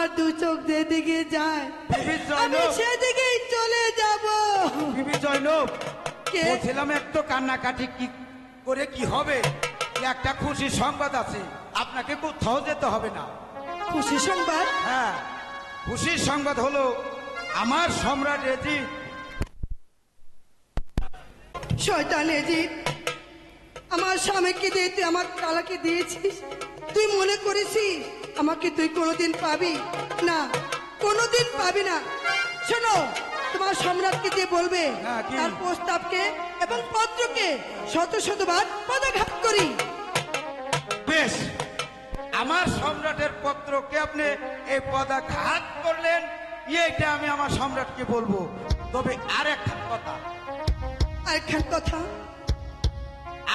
আমার দু চোখ যেদিকে যায় আমি সেদিকেই চলে যাব। বিবি জয়নব, বলছিলাম একটু কান্নাকাটি কি করে কি হবে? একটা খুশি সংবাদ আছে, আপনাকে কোথাও যেতে হবে না। খুশি সংবাদ? হ্যাঁ, খুশির সংবাদ হলো আমার সম্রাট এজিদ। শয়তান এজিদ, আমার স্বামীকে দিয়ে তুই আমার কালাকে দিয়েছিস। তুই মনে করেছিস আমাকে তুই কোনোদিন পাবি না, কোনোদিন পাবি না। শোনো, তোমার সম্রাটকে দিয়ে বলবে তার প্রস্তাবকে এবং পত্রকে শত শতবার পদাঘাত করি। বেশ, আমার সম্রাটের পত্রকে আপনি এই পদাঘাত করলেন, এইটা আমি আমার সম্রাটকে বলবো। তবে আরেকখান কথা,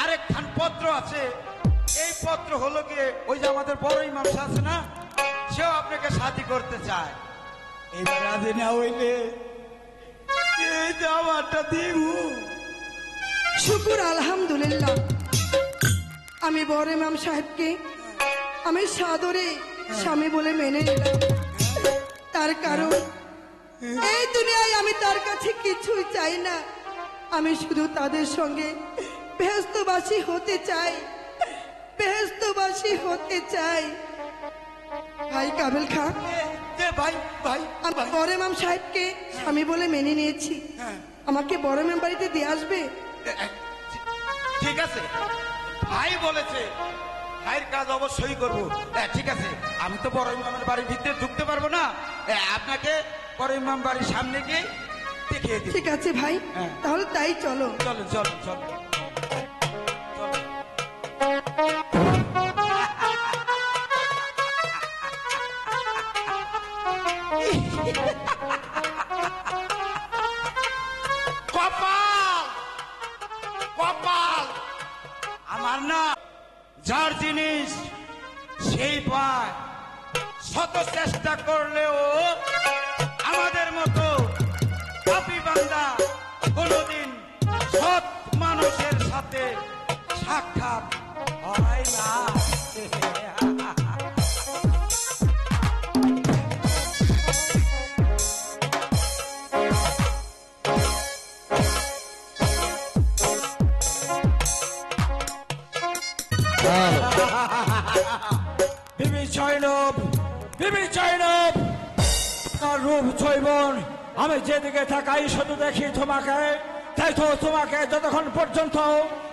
আরেকখান পত্র আছে। এই পত্র হলো গিয়ে ওই যে আমাদের বড় ইমাম সাহেব আছে না, সেও আপনাকে সাথী করতে চায়। এবার রাজি না হইলে এই দাওয়াতটা দিব। শুকুর আলহামদুলিল্লাহ, আমি বড় ইমাম সাহেবকে আমি সাদরে স্বামী বলে মেনে নিলাম। তার কারণ এই দুনিয়ায় আমি তার কাছে কিছুই চাই না, আমি শুধু তাদের সঙ্গে বেহেশতবাসী হতে চাই, বেহেশতবাসী হতে চাই। ভাই কাবিল খান, ভাই ভাই আমি বড় ইমাম সাহেবকে স্বামী বলে মেনে নিয়েছি, আমাকে বড় ইমাম বাড়িতে দিয়ে আসবে। ঠিক আছে, ভাই বলেছে, ভাইয়ের কাজ অবশ্যই করবো। ঠিক আছে, আমি তো বড় ইমামের বাড়ির ভিতরে ঢুকতে পারবো না, আপনাকে বড় ইমাম বাড়ির সামনে গিয়ে দেখিয়ে দিই। ঠিক আছে ভাই, তাহলে তাই চলো। চলো চলো চলো। কপাল কপাল আমার না, যার জিনিস সেই পায়। শত চেষ্টা করলেও আমাদের মতো পাপী বান্দা কোনোদিন সৎ মানুষের সাথে সাক্ষাৎ হয় না। বিবি জয়নব, বিবি জয়নব, তার রূপ জৈবন আমি যেদিকে তাকাই শুধু দেখি তোমাকে। তাই তো তোমাকে যতক্ষণ পর্যন্ত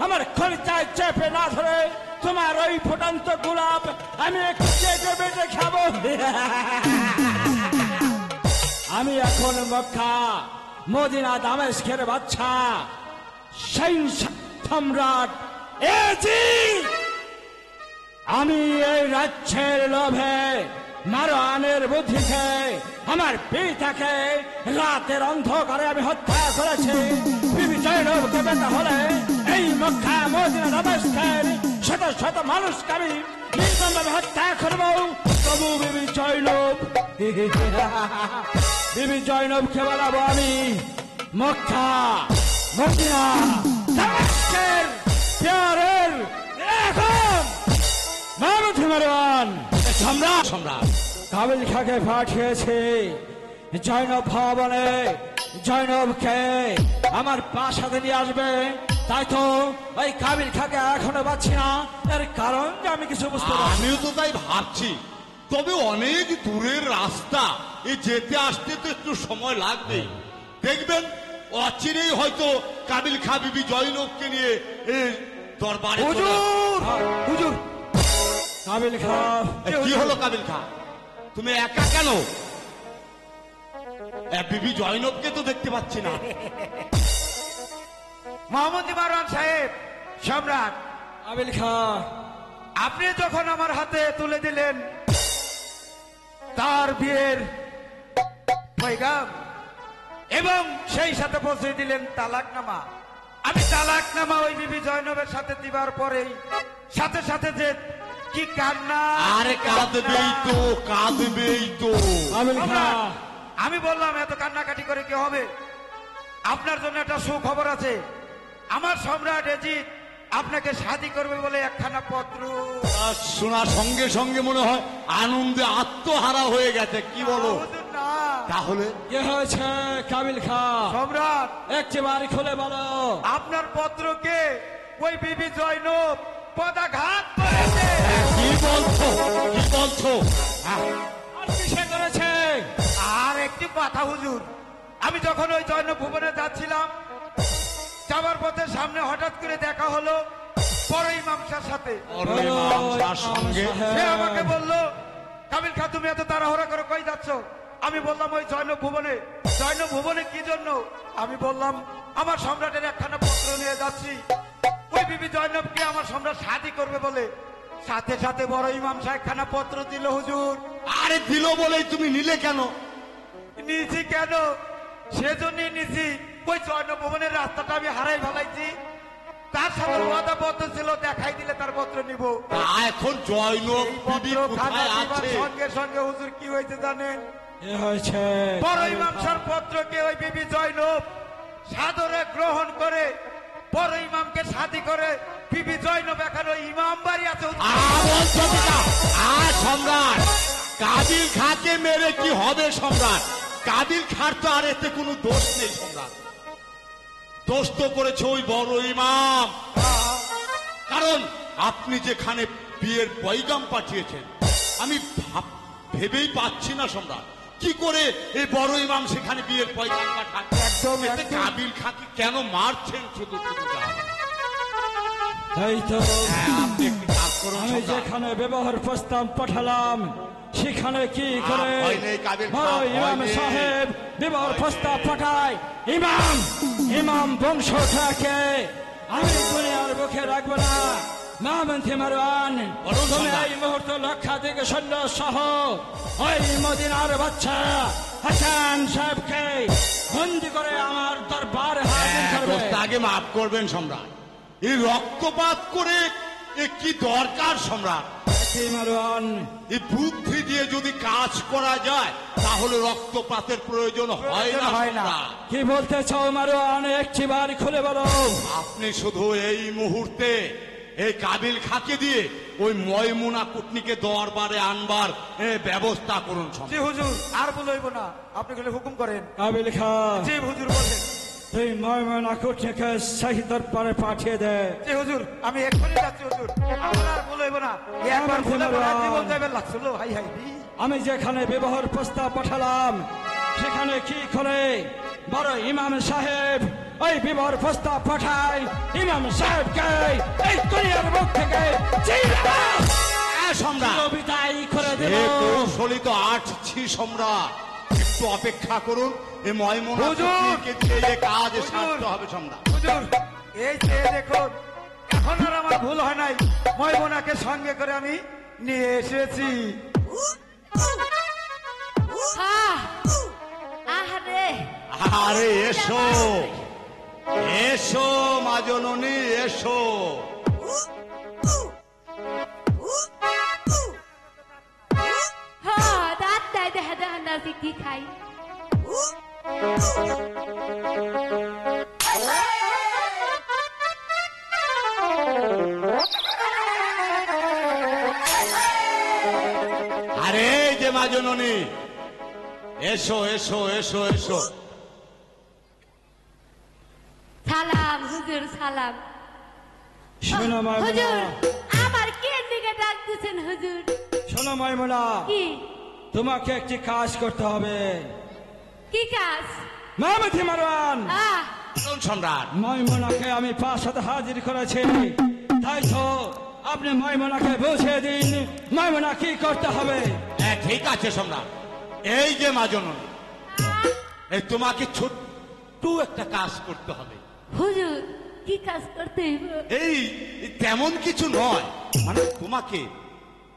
আমার খলিচায় চেপে না ধরে তোমার ওই ফুটন্ত গোলাপ আমি একটু চেটে বেটে খাবো। আমি এখন মক্কা মদিনা দামেস্কের বাদশা সেই সম্রাট এজিদ। আমি এই রাজ্যের লোভে মারওয়ানের বুদ্ধিতে আমার পিতাকে রাতের অন্ধকারে আমি হত্যা করেছি। বিবি জয়নবকে পেতে হলে এই মক্কা মদিনা দামেস্কের শত শত মানুষকে আমি নির্মমভাবে হত্যা করবো। তবু বিবি জয়নব, বিবি জয়নবকে বলাবো আমি মক্কা মদিনা দামেস্কের প্যারের এখন মারওয়ান সম্রাট সম্রাট কাবিল খাকে পাঠিয়েছে জয়নব ভবনে জয়নবকে আমার বাসাতে নিয়ে আসবে। তাই তো ওই কাবিল খাকে এখনো পাচ্ছি না, এর কারণ আমি কিছু বুঝতে পারছি। আমিও তো তাই ভাবছি, তবে অনেক দূরের রাস্তা, এই যেতে আসতে তো একটু সময় লাগবে। দেখবেন অচিরেই হয়তো কাবিল খা বিবি জয়নবকে নিয়ে দরবারে। হুজুর হুজুর, কাবিল খা, কি হলো কাবিল খা? তুমি একা কেন? বিবি জয়নবকে তো দেখতে পাচ্ছি না। মোহাম্মদ মারওয়ান সাহেব, সম্রাট কাবিল খা, আপনি যখন আমার হাতে তুলে দিলেন তার বিয়ের পয়গাম এবং সেই সাথে পৌঁছে দিলেন তালাকনামা, আমি তালাকনামা ওই বিবি জয়নবের সাথে দিবার পরেই সাথে সাথে যে কি কান্না। আরে কাঁদবেই তো, কাঁদবেই তো। আমি বললাম এত কান্নাকাটি করে কি হবে? আপনার জন্য একটা সুখবর আছে। আমার সম্রাট এজিদ আপনাকে শাদি করবে বলে একখানা পত্র। আর শোনার সঙ্গে সঙ্গে মনে হয় আনন্দে আত্মহারা হয়ে গেছে, কি বলো? হুজুর না, তাহলে কি হয়েছে কাবিল খা? সম্রাট একটিবার খুলে বলো। আপনার পত্রকে ওই বিবি জয়নব পদাঘাত করেছে। কি বলছো, কি বলছো? আর কিসে করেছে? আর একটি কথা হুজুর, আমি যখন ওই জয়নব ভুবনে যাচ্ছিলাম, যাবার পথে সামনে হঠাৎ করে দেখা হলো বড় ইমামসার সাথে। বড় ইমাম তার সঙ্গে সে আমাকে বলল, কাবিল খা তুমি এত তাড়াহুড়া করে কই যাচ্ছ? আমি বললাম ওই জয়নব ভুবনে। জয়নব ভুবনে কি জন্য? আমি বললাম আমার সম্রাটের একখানা পত্র নিয়ে যাচ্ছি, ওই বিবি জয়নবকে আমার সম্রাট শাদি করবে বলে। সাথে সাথে বড় ইমাম সাহেব একখানা পত্র দিল হুজুর। আরে দিল বলেই তুমি নিলে কেন? নিছি কেন? সেজন্যই নিছি, ওই জয়নব ভবনের রাস্তাটা আমি হারাই ফেলাইছি, তার সাথে ওয়াদা পত্র ছিল, দেখাই দিলে তার পত্র নিব। তা এখন জয়নব এই বিবি পত্র খানা কোথায় দিবার আছে? সঙ্গে সঙ্গে হুজুর কি হয়েছে জানেন? কি হয়েছে? বড় ইমাম সাহেব পত্রকে ওই বিবি জয়নব সাদরে গ্রহণ করে বড় ইমামকে শাদি করে বিবি জয়নব এখন ওই ইমাম বাড়ি আছে হুজুর। বলছো কিনা? সম্রাট কাবিল খাকে মেরে কি হবে সম্রাট? কাবিল খার তো আর এতে কোনো দোষ নেই সম্রাট, দোষ তো করেছে ওই বড় ইমাম। কারণ আপনি যেখানে বিয়ের পয়গাম পাঠিয়েছেন, আমি ভেবেই পাচ্ছি না সম্রাট, কি করে এই বড় ইমাম সেখানে বিয়ের পয়গাম পাঠান? একদম, এতে একদম। কাবিল খাকে কেন মারছেন শুধু শুধু? এই তো আপনি একটি কাজ করুন আমি সম্রাট। যেখানে ব্যবহার প্রস্তাব পাঠালাম, সেখানে কি করে ভয় নেই, কাবিল খা, বড় ভয় ইমাম নেই। সাহেব ব্যবহার প্রস্তাব পাঠায়? ইমাম বংশটাকে আমি দুনিয়ার বুকে রাখবো না। মহামন্ত্রী মারওয়ান, বলুন তুমি সম্রাট। এই মুহূর্তে লক্ষাধিক সৈন্য সহ ওই মদিনার বাচ্চা হাসান সাহেবকে বন্দি করে আমার দরবারে হাজির করবে। দোস্ত, আগে মাফ করবেন সম্রাট, এই রক্তপাত করে এ কি দরকার সম্রাট? মহামন্ত্রী মারওয়ান, এই বুদ্ধি দিয়ে যদি কাজ করা যায় তাহলে রক্তপাতের প্রয়োজন হয় না হয় না। সম্রাট। কি বলতে চাও মারওয়ান? একটিবার খুলে বলো। আপনি শুধু এই মুহূর্তে এই কাবিল খাকে দিয়ে ওই ময়মুনা কুটনিকে দরবারে আনবার ব্যবস্থা করুন জি সম্রাট। হুজুর, আর বলইব না, আপনি গেলে হুকুম করেন। কাবিল খান, জি হুজুর বলেন। তুই ময়মনা কুটনিকে শাহী দরবারে পাঠিয়ে দে। জি হুজুর, আমি এক্ষুনি যাচ্ছি হুজুর, আমার আর বলইব না। একবার ভুলে বলা জীবন যাবে লাগছিল, হাই হাই রে। আমি যেখানে ব্যবহার প্রস্তাব পাঠালাম, সেখানে কি করে বড় ইমাম সাহেব ওই বিবাহ প্রস্তাব পাঠায়? ইমাম সাহেবকে এই দুনিয়ার মুখ থেকে সম্রাট বিদায় করে দেব। এ কৌশলী তো আটছি সম্রাট, একটু অপেক্ষা করুন, এই ময়মুনা হুজুর! কুটনিকে দিয়ে এ কাজ হুজুর! সারতে হবে সম্রাট। হুজুর, এই যে দেখুন, এখন আর আমার ভুল হয় নাই, ময়মনাকে সঙ্গে করে আমি নিয়ে এসেছি। আহারে আরে এসো এসো মা জননী, এসো। হ্যাঁ দাঁত দেয় দেখা দেখা নাচি কি খাই আরে এই যে মা জননী, এসো এসো এসো এসো। সালাম হুজুর সালাম। শোনো ময়মনা, হুজুর আমার কে দিকে ডাক দিচ্ছেন হুজুর? শোনো ময়মনা, কি তোমাকে একটি কাজ করতে হবে। কি কাজ? মহামন্ত্রী মারওয়ান, বলুন সম্রাট। ময়মনাকে আমি প্রাসাদে হাজির করেছি, তাই তো আপনি ময়মনাকে বুঝিয়ে দিন ময়মনা কি করতে হবে। হ্যাঁ ঠিক আছে সম্রাট। এই যে মা জননী, এই তোমাকে ছোট্ট একটা কাজ করতে হবে। হুজুর কি কাজ করতে হইব? এই তেমন কিছু নয়, মানে তোমাকে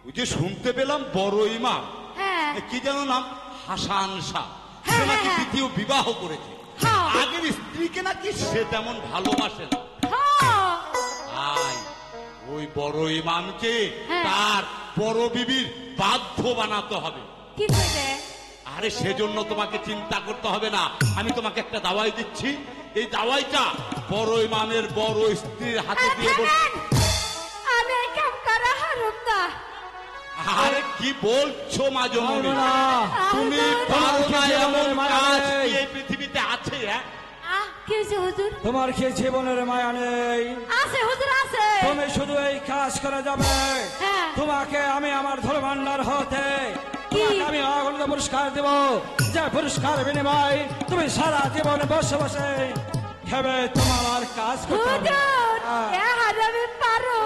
ওই যে শুনতে পেলাম বড় ইমাম, হ্যাঁ কি যেন নাম, হাসান শাহ, হ্যাঁ, সে নাকি হ্যাঁ। দ্বিতীয় বিবাহ করেছে। হ্যাঁ। আগের স্ত্রীকে নাকি সে তেমন ভালোবাসে না। হ্যাঁ তাই ওই বড় ইমামকে হ্যাঁ। তার বড় বিবির বাধ্য বানাতে হবে। কি করে? আরে সেজন্য তোমাকে চিন্তা করতে হবে না, আমি তোমাকে একটা দাওয়াই দিচ্ছি। এই দাওয়াইটা বড় ইমামের বড় স্ত্রীর হাতে দিয়ে থামেন। আমি এই কাম করা হারুম না। আরে কি বলছো মা জননী? না, তুমি হুজুর। পারো না এমন মায়া কাজ নেই। কি এই পৃথিবীতে আছে? হ্যাঁ, কি হয়েছে হুজুর? তোমার কি জীবনের মায়া নেই? আছে হুজুর, আছে। তুমি শুধু এই কাজ করে যাবে। হ্যাঁ। তোমাকে আমি আমার ধর্মান্ডার হতে কি? তোমাকে আমি অগণিত পুরস্কার দেব, যে পুরস্কার বিনিময় তুমি সারা জীবন বসে বসে খেবে, তোমার আর কাজ করতে হবে না। হুজুর, হ্যাঁ। এ হারামি পারো।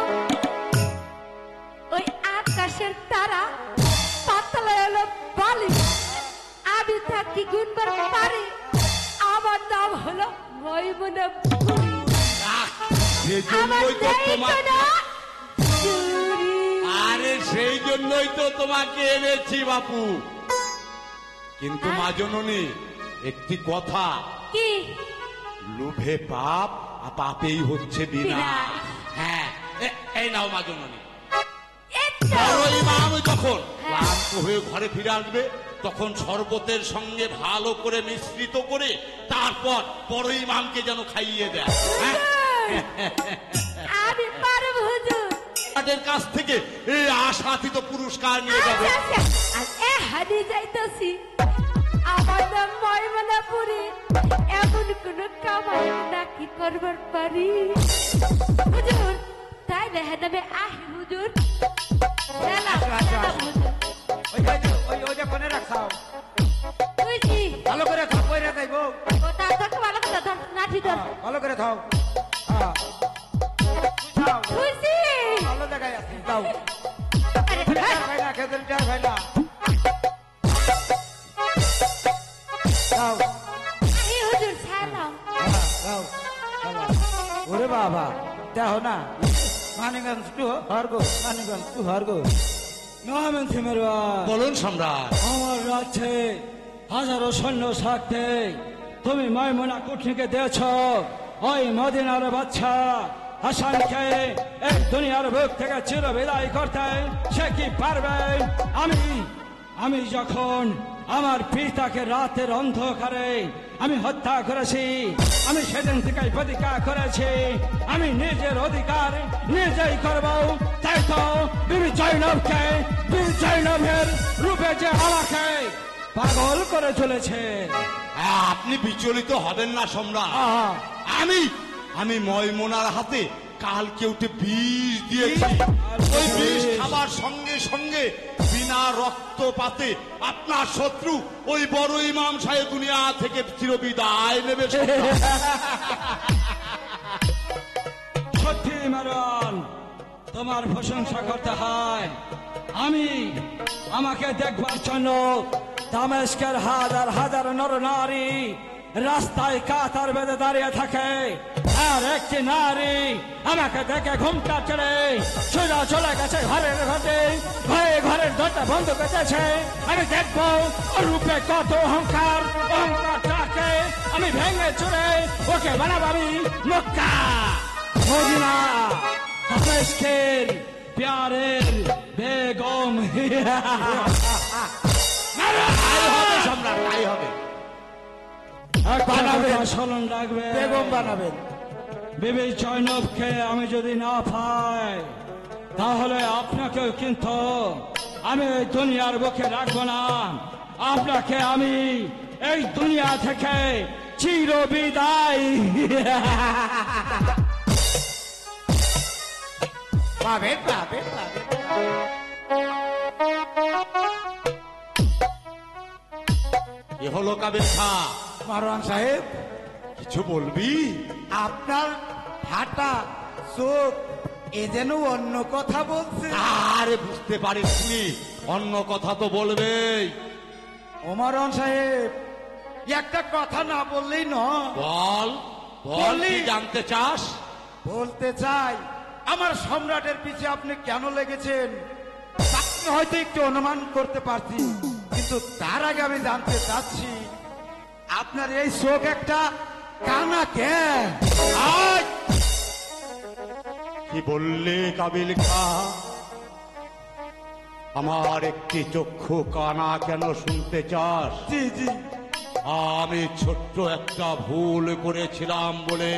ওই আকাশের তারা পাতলা এলো বালি, আমি থাকি গুনবার পারি। আমার নাম হলো ময়মুনা বুড়ি। আমার সেজন্যই তো নেই তোমার কোনো চুরি। আরে সেই জন্যই তো তোমাকে এনেছি বাপু। কিন্তু মা জননী, একটি কথা, কি? লোভে পাপ আর পাপেই হচ্ছে বিনা। বিনাশ। হ্যাঁ, এই নাও মা জননী। এই তো। বড় ইমাম যখন হ্যাঁ। ক্লান্ত হয়ে ঘরে ফিরে আসবে, তখন শরবতের সঙ্গে ভালো করে মিশ্রিত করে তারপর বড় ইমামকে যেন খাইয়ে দেয়। হ্যাঁ, আমি পারবো হুজুর। তাদের কাছ থেকে এই আশাতীত পুরস্কার নিয়ে যাবে। আচ্ছা, আচ্ছা। আর এ হানি যাইতাছি। আমার নাম ময়মনাপুরি। এমন কোন কামাই নাকি করবার পারি? হুজুর, তাই দেখে নামে আহি হুজুর। সালাম, সালাম হুজুর। ওই যে কোনে রাখাও, বুঝছি। ভালো করে থাও, কইরা যাইবো, ও তার থাকতে ভালো কথা ধর, নাঠি ধর। ভালো করে থাও। হ্যাঁ। তুই থাও, বুঝছি। ভালো জায়গায় আছি, যাও। আরে, খেতের ভাই না, খেতের চার ভাই না। যাও, আহি হুজুর, সালাম। যাও, যাও। ওরে বাবা, দেখো না, মানিগঞ্জ টু হরগো, মানিগঞ্জ টু হরগো। নামেন থিমেরওয়ার, বলুন সম্রাট। আমার রাজ্যে হাজারো সৈন্য থাকতে তুমি ময়মনা কুটনিকে দিয়েছ ওই মদিনার বাচ্চা হাসানকে এই দুনিয়ার বুক থেকে চির বিদায় করতে। সে কি পারবে? আমি যখন আমার পিতাকে রাতের অন্ধকারে আমি হত্যা করেছি, আমি সেদিন থেকে প্রতিজ্ঞা করেছি আমি নিজের অধিকার নিজেই করব। তাই তো বিবি জৈনবের রূপে যে আমাকে পাগল করে চলেছে। আপনি বিচলিত হবেন না সম্রাট। আহা, আমি ময়মনার হাতে কালকে উঠে বিষ দিয়েছি। ওই বিষ খাবার সঙ্গে সঙ্গে বিনা রক্তপাতে আপনার শত্রু ওই বড় ইমাম সাহেব দুনিয়া থেকে চিরবিদায় নেবে। সত্যি মারওয়ান, তোমার প্রশংসা করতে হয়। আমাকে দেখবার জন্য দামেস্কের হাজার হাজার নর নারী রাস্তায় কাতার বেঁধে দাঁড়িয়ে থাকে, আর একটি নারী আমাকে দেখে ঘুমটা ছেড়ে সোজা চলে গেছে ঘরের ঘরে, ঘরের দরজা বন্ধ করেছে। আমি দেখবো ওর রূপে কত অহংকারটাকে আমি ভেঙে চুরে ওকে বানাবো আমি মক্কা মদিনা দামেস্কের প্যারের বেগম। তাই হবে সম্রাট, তাই হবে। বানাবেন, স্মরণ রাখবে, বেগম বানাবেন। বিবি জৈনবকে আমি যদি না পাই তাহলে আপনাকেও কিন্তু আমি এই দুনিয়ার বুকে রাখবো না। আপনাকে আমি এই দুনিয়া থেকে চির বিদায়। পাবেন, পাবেন, পাবেন। এ হলো কাবিল খা, মারওয়ান সাহেব, কিছু বলবি? আপনার ফাটা চোখ এ যেন অন্য কথা বলছে। আরে বুঝতে পারিসনি, অন্য কথা তো বলবেই। মারওয়ান সাহেব, একটা কথা না বললেই নয়। বল বল, বললি। কি জানতে চাস? বলতে চাই, আমার সম্রাটের পিছে আপনি কেন লেগেছেন আপনি হয়তো একটু অনুমান করতে পারছি, কিন্তু তার আগে আমি জানতে চাচ্ছি আপনার এই চোখ একটা কানা কে? আয়! কি বললে কাবিল খা? আমার একটি চক্ষু কানা কেন শুনতে চাস? জি জি, আমি ছোট্ট একটা ভুল করেছিলাম বলে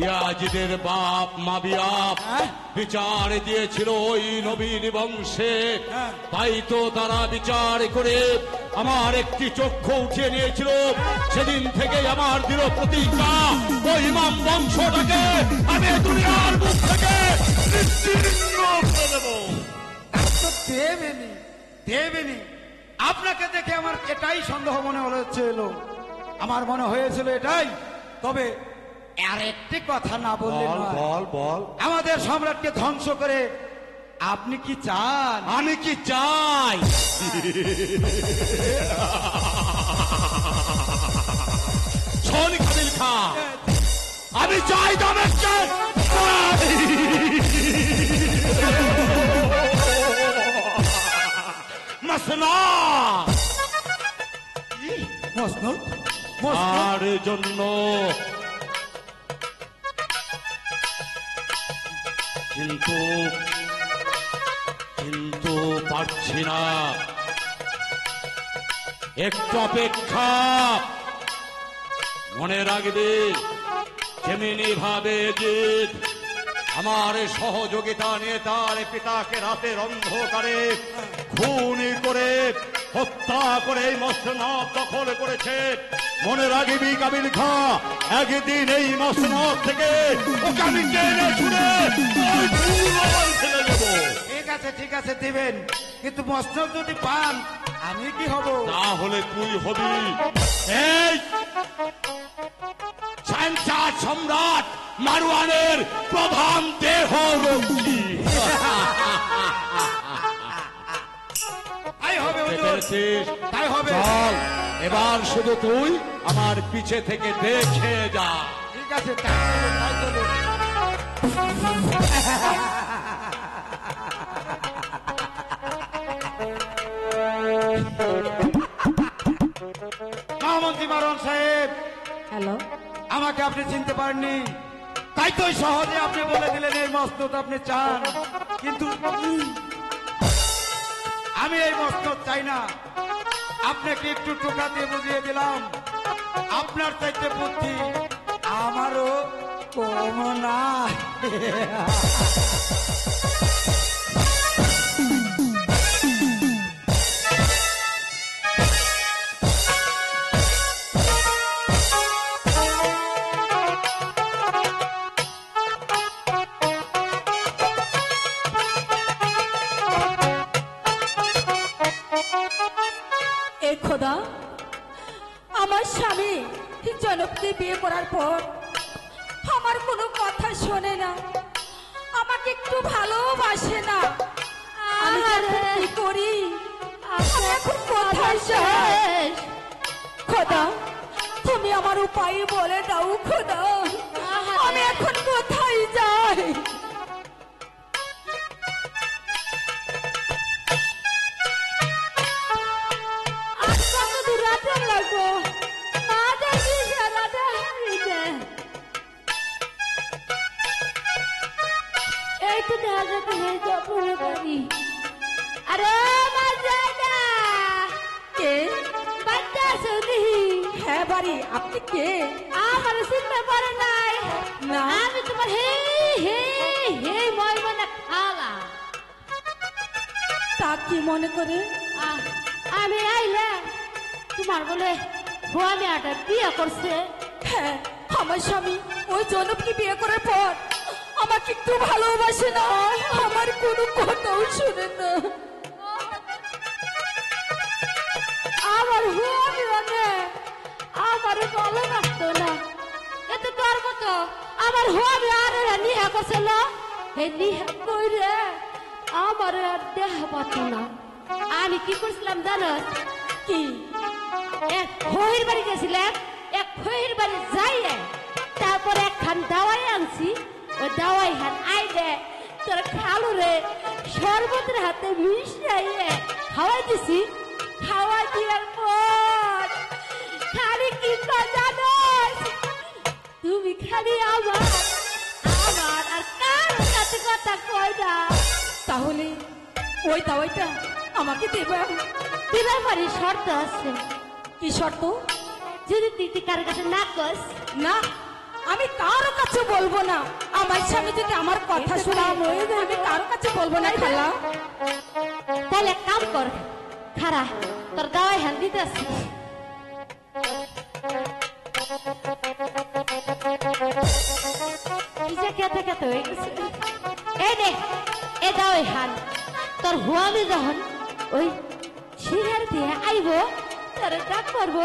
ইয়াজিদের বাপ মাবিয়াব বিচার দিয়েছিল ওই নবীর বংশে, তাই তো তারা বিচার করে আমার একটি চক্ষু উঠিয়ে নিয়েছিল। সেদিন থেকে আমার দৃঢ় প্রতিজ্ঞা, ওই ইমাম বংশটাকে আমি দুনিয়ার মুখ থেকে নিশ্চিহ্ন করে দেবো। তো দেবেনি দেবেনি। আপনাকে দেখে আমার এটাই সন্দেহ মনে হয়েছিল, আমার মনে হয়েছিল এটাই। তবে আর একটি কথা না বললে বল নয়। বল বল। আমাদের সম্রাটকে ধ্বংস করে আপনি কি চান? আমি কি চাই? শোন কাবিল খা, আমি চাই দমেশকে মসনদ। মসনদ? আর জন্য কিন্তু কিন্তু পারছি না। একটু অপেক্ষা। মনে রাখবে, যেমনি ভাবে জিত আমার সহযোগিতা নিয়ে তার পিতাকে রাতের অন্ধকারে খুন করে হত্যা করে এই মসনদ দখল করেছে। মনে রাখবি কাবিল খা, একদিন এই মসনদ থেকে ওকে আমি টেনে ছুড়ে ওই ভূগর্ভে ফেলে দেব। ঠিক আছে দিবেন, কিন্তু মসনদ যদি পান আমি কি হব? তাহলে তুই হবি এই শাহজাদ সম্রাট মারওয়ানের প্রধান দেহ রক্ষী। তাই হবে হুজুর, পেরেছিস? তাই হবে। চল, এবার শুধু তুই আমার পিছে থেকে দেখে যা। ঠিক আছে, তাই চলুন, তাই চলুন। মহামন্ত্রী মারণ সাহেব, হ্যালো, আমাকে আপনি চিনতে পারেননি, তাই তো সহজে আপনি বলে দিলেন এই মসনদ আপনি চান। কিন্তু আমি এই মসনদ চাই না। আপনাকে একটু টোকা দিয়ে বুঝিয়ে দিলাম, আপনার চাইতে বুদ্ধি আমারও কম না। এ খোদা, আমার স্বামী জনককে বিয়ে করার পর আমার কোনো কথা শোনে না, আমাকে একটু ভালোবাসে না। আমি এখন কি করি? আমি এখন কোথায় যাই? খোদা, তুমি আমার উপায় বলে দাও খোদা, আমি এখন কোথায় যাই? হ্যাঁ বাড়ি, আপনি কে? আমার চিনতে পারে নাই না? আমি তোমার হে হে হে ময়মনা খালা। তা কি মনে করে আমি আইলে তোমার বলে আমি একটা বিয়ে করছে? হ্যাঁ, আমার স্বামী ওই জনককে বিয়ে করার পর আমাকে একটু ভালোবাসে না, আমার কোনো কথাও শুনে না। আমার হুয়ামি মানে আমার ভালো লাগতো না। এত তোর মতো আমার হুয়ামি আর নিহা করছিল, এই নিহা কইরে আমার আর দেহ পাত না। আমি কি করছিলাম জানো? কি? এক ফহির বাড়ি গেছিলাম, এক ফহির বাড়ি যাইয়ে তারপর একখান দাওয়াই আনছি। ওই দাওয়াই হাত আইলে তোর খালু রে শরবতের হাতে মিশাইয়ে খাওয়াই দিছি। খাওয়াই দেওয়ার পর খালি কি জানো? তুমি খালি আমার আমার আর কারোর সাথে কথা কই না। তাহলে ওই দাওয়াইটা আমাকে দেবে? দিবে পারি, শর্ত আছে। কি শর্ত? যদি তুই কারোর কাছে না কস না, আমি কারো কাছে বলবো না। আমার স্বামী যদি আমার কথা শুনে আমি কারো কাছে বলবো না খালা। তাহলে এক কাম কর, খারা তোর গায়ে হাত দিতে আসছি। কেতে কেতে হয়ে গেছে। এই নে, এ দাও এই হাল। তোর হুয়ামি যখন ওই সিঁড়ার দিয়ে আইব, তোর ডাক করবো।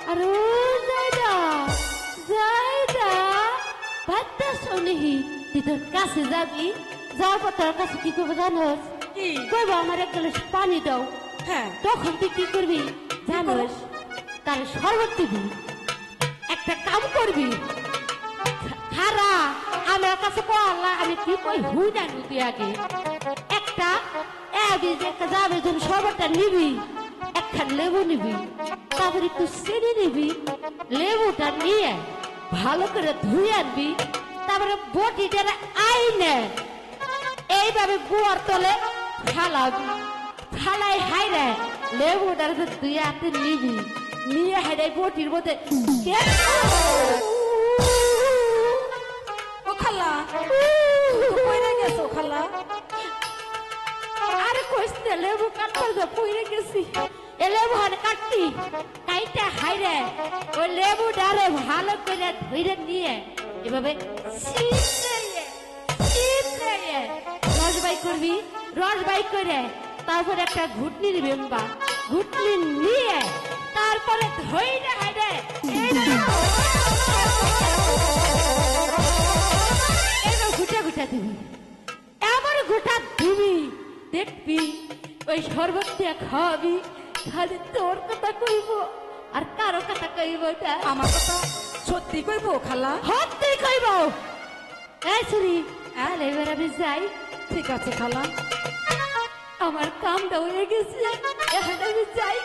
আর ও জায়দা জায়দা বাচ্চা শুনিহি, তুই তোর কাছে যাবি। যাওয়ার পর তোর কাছে কি করবো জানোস? কি? কইবো আমার এক গ্লাস পানি দাও। হ্যাঁ, তখন তুই কি করবি জানোস? তার শরবত দিবি। একটা কাম করবি, খারা আমার কাছে কলা আমি কি কই হুই না তুই আগে একটা যাবে যখন শরবতটা নিবি, একটা লেবু নিবি, তারপরে একটু চিনি নিবি। লেবুটা নিয়ে ভালো করে ধুয়ে আনবি, তারপরে বটিটা আইনে এইভাবে গুয়ার তলে ফালাবি। ফালাই হাইরে লেবুটার দুই হাতে নিবি, নিয়ে হাইরে বটির মধ্যে ও খালা কইরা গেছো খালা? আরে কইস না, লেবু কাটতে যা পইরে গেছি। এ লেবু হাতে কাটতি কাইটা হাইরে ওই লেবু ডারে ভালো করে ধুইরে নিয়ে এভাবে রস বাই করবি। রস বাই করে তারপর একটা ঘুটনি নিবি, ঘুটনি নিয়ে তারপরে ধইরে হাইরে এবার ঘুটা ঘুটা দিবি। এমন ঘুটা দিবি দেখবি ওই শরবত দিয়ে খাওয়াবি, খালি তোর কথা কইব আর কারো কথা কইব। আমার কথা সত্যি কইবো খালা? হত্যি কইব। এই শুনি এবার আমি যাই। ঠিক আছে খালা, আমার কামটা হয়ে গেছে, এখন আমি যাই।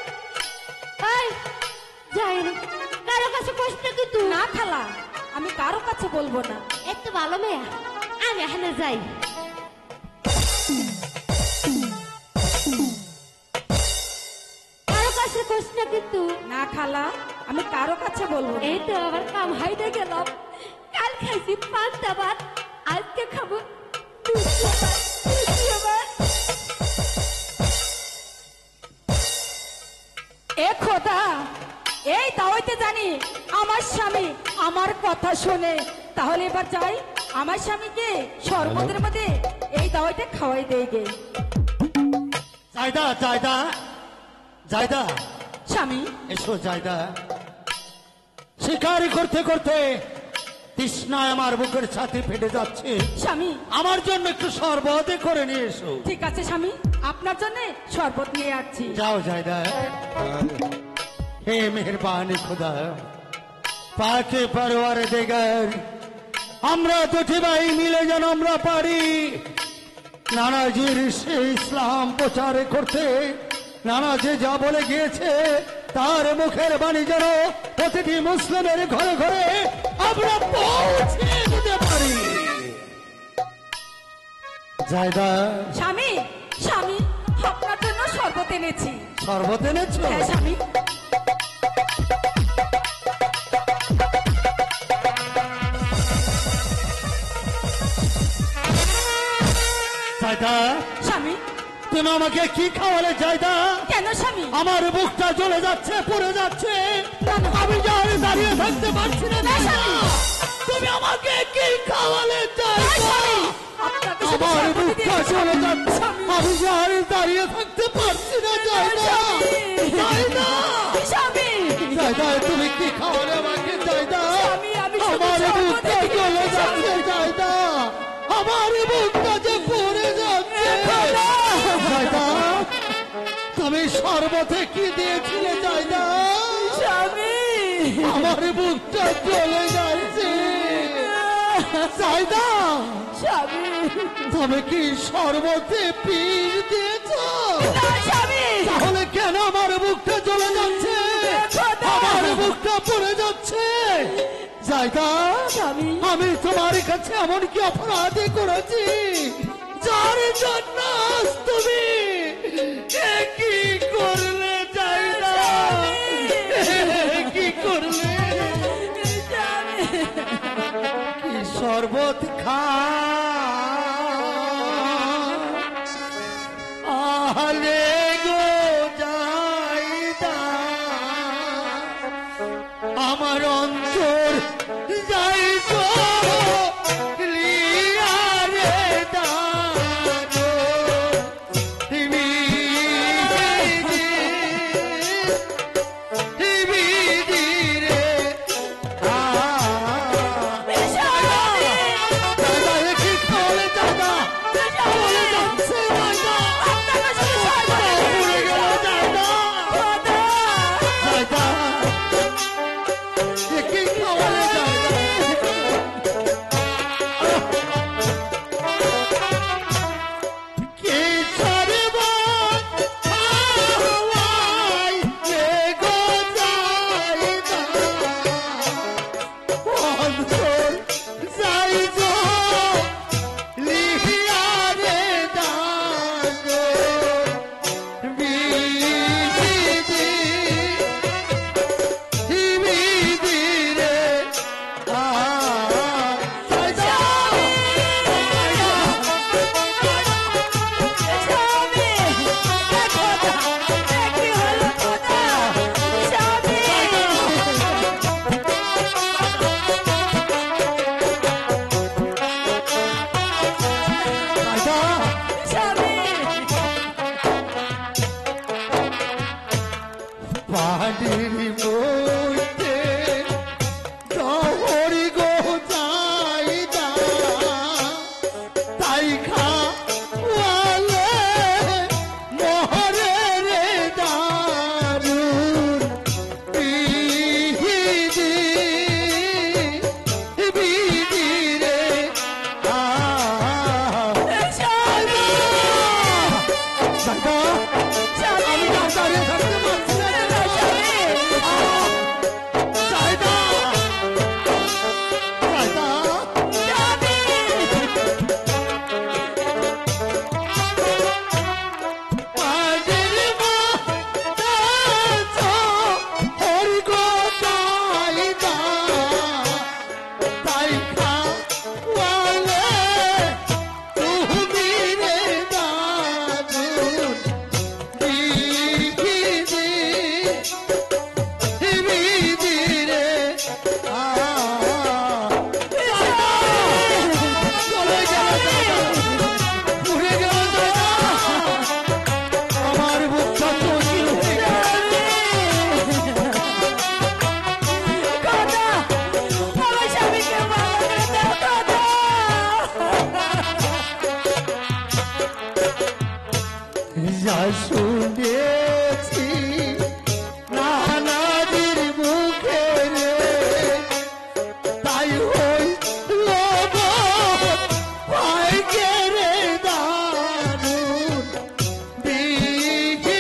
যাই রে, কারো কাছে কষ্ট কিন্তু না খালা, আমি কারো কাছে বলবো না। এত ভালো মেয়া, আমি এখানে যাই। কারো কাছে কষ্ট কিন্তু না খালা, আমি কারো কাছে বলবো না। এই তো আবার কাম হাইতে গেলাম। কাল খাইছি পান্তা ভাত, আজকে খাবো এ খোদা, এই দাওয়াইতে জানি আমার স্বামী আমার কথা শোনে। তাহলে এবার যাই, আমার স্বামীকে শরবতের মধ্যে এই দাওয়াইতে খাওয়াই দেই গে। জায়দা জায়দা জায়দা, স্বামী এসো জায়দা। শিকারি করতে করতে তৃষ্ণায় আমার বুকের ছাতি ফেটে যাচ্ছে। স্বামী, আমার জন্য একটু শরবত করে নিয়ে এসো। ঠিক আছে স্বামী, আপনার জন্য শরবত নিয়ে আসছি। যাও জায়দা। হে মেহরবানি খুদা, পাকে পরওয়ার দেগার, আমরা দুটি ভাই মিলে যেন আমরা পারি নানাজির সে ইসলাম প্রচার করতে। নানাজি যা বলে গিয়েছে তার মুখের বাণী যেন প্রতিটি মুসলিমের ঘরে ঘরে আমরা পৌঁছে দিতে পারি। জায়দা। স্বামী, স্বামী আপনার জন্য শরবত এনেছি। শরবত এনেছো? হ্যাঁ স্বামী। জায়দা, স্বামী, তুমি আমাকে কি খাওয়ালে জায়দা? কেন স্বামী? আমার বুকটা জ্বলে যাচ্ছে, পড়ে যাচ্ছে, আমি যার দাঁড়িয়ে থাকতে পারছি না। তুমি আমাকে কি খাওয়ালে জায়দা? আপনাকে শুধু আমার শরবতই বুকটা দিয়েছি। জ্বলে যাচ্ছে, স্বামী, আমি যার দাঁড়িয়ে থাকতে পারছি না জায়দা। জায়দা, স্বামী, জায়দা তুমি কি খাওয়ালে আমাকে জায়দা? স্বামী, আমি শুধু আমার শরবতই বুকটা দিয়েছি, জ্বলে স্বামী। যাচ্ছে জায়দা, আমার বুকটা যে পড়ে যাচ্ছে। জায়দা, তুমি শরবতে কি দিয়েছিলে জায়দা? স্বামী, আমার বুকটা চলে যাচ্ছে জায়দা। স্বামী, তুমি কি শরবতে পিস দিয়েছ? না স্বামী, তাহলে কেন আমার বুকটা চলে যাচ্ছে, আমার বুকটা পড়ে যাচ্ছে জায়দা? স্বামী, আমি তোমার কাছে এমন কি অপরাধী করেছি যার জন্য আজ তুমি এ কি করলে জায়দা? এ কি করলে? স্বামী। আমার অন্তর যাই তো লিয়া রে দানো বিদিরে দাদা কি করে দাদা চলে যাচ্ছে দাদা পড়ে গেল দাদা দাদা কি করে দাদা কে ছাড়ব হাওয়াই কে গো যাই না অন্তর যাই গো লিহিয়া রে দানো বিদিরে পাহাড়ের মধ্যে শহরি গো যাই না তাই খাওয়ালে মহরে রে দারুন বিদিরে আমি দাঁড়িয়ে থাকতে পারছি না আমার বুকটা চলছিল যা শুনেছি নানাদির মুখে রে তাই হই লোভ পাই কে রে দারুন বিদিরে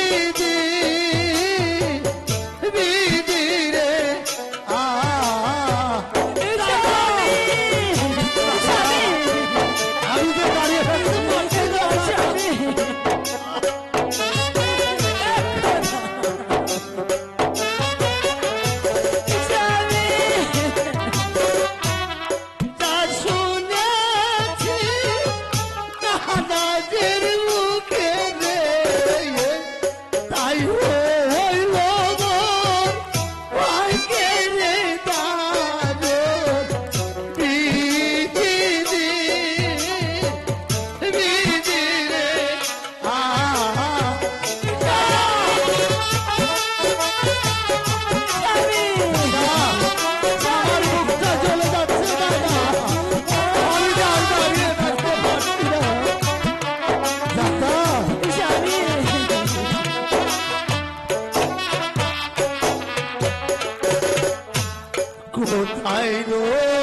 আমি তো দাঁড়িয়ে থাকতে পারছি না যা শুনেছি নানাদের মুখে রে তাই হইল ভাগ্যে রে দারুন বিদিরে আমার বুকটা চলে যাচ্ছে দাদা আমি আর দাঁড়িয়ে থাকতে পারছি না দাদা কোথায় রো